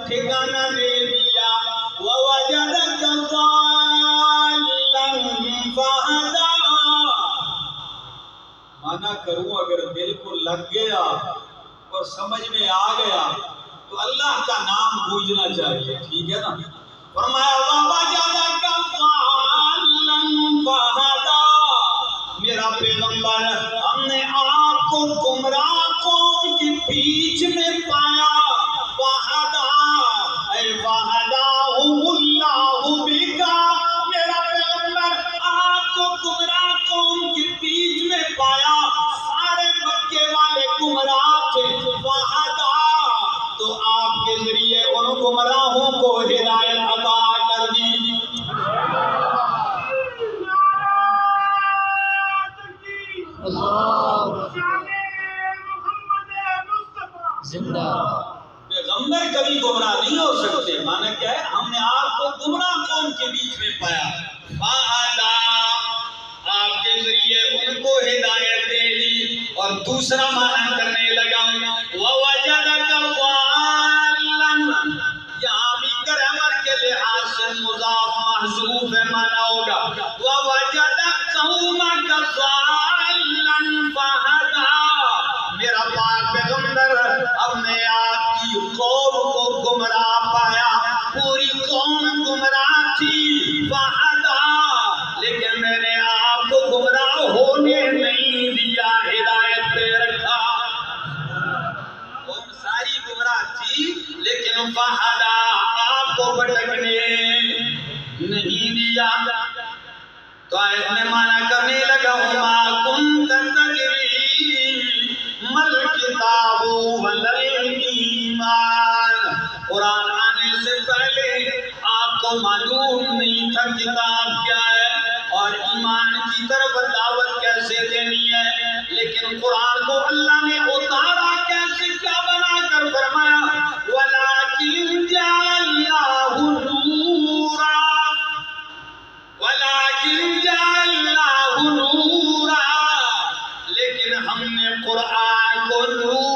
ٹھکانہ دے دیا وَوَجَدَكَ ضَالًّا فَهَدَىٰ۔ مانا کروں اگر دل کو لگ گیا اور سمجھ میں آ گیا تو اللہ کا نام بوجھنا چاہیے، ٹھیک ہے نا؟ فرمایا وَوَجَدَكَ ضَالًّا فَهَدَىٰ۔ میرا پیغمبر ہم نے آپ کو گمراہ قوم کے بیچ میں پایا، فَهَدَىٰ اے فَهَدَاهُمُ اللَّهُ بِكَ۔ میرا پیغمبر آپ کو گمراہ قوم کے بیچ میں پایا، سارے مکے والے گمراہ تھے، فَهَدَىٰ تو آپ کے ذریعے ان گمراہوں کو ہدایت عطا کر دی۔ زندہ پیغمبر کبھی گمراہ نہیں ہو سکتے، مانا کیا ہے؟ ہم نے آپ کو گمراہ قوم کے بیچ میں پایا، فَهَدَىٰ آپ کے ذریعے ان کو ہدایت دے دی۔ اور دوسرا معنی کرنے لگا وَوَجَدَكَ ضَالًّا، یہاں بھی گرامر کے لحاظ سے مضاف محذوف ہے، معنی ہوگا وَوَجَدَ قَوْمَكَ ضَالًّا فَهَدَىٰ۔ میرا پاک پیغمبر اب نے آپ کی قوم کو گمراہ پایا، پوری قوم گمراہ تھی، فَهَدَىٰ لیکن میں نے آپ کو گمراہ ہونے نہیں دیا، ہدایت پہ رکھا۔ قوم ساری گمراہ تھی لیکن فَهَدَىٰ آپ کو بھٹکنے نہیں دیا۔ تو آیت میں معنی کرنے لگا وَمَا كُنتَ تَدْرِي مَا الْكِتَابُ وَلَا الْإِيمَانُ۔ قرآن آنے سے پہلے آپ کو معلوم نہیں تھا کتاب کیا ہے اور ایمان کی طرف دعوت کیسے دینی ہے، لیکن قرآن کو اللہ نے اتارا کیسے، کیا بنا کر؟ فرمایا وَلَٰكِن جَعَلْنَاهُ نُورًا، وَلَٰكِن جَعَلْنَاهُ نُورًا، لیکن ہم نے قرآن کو نور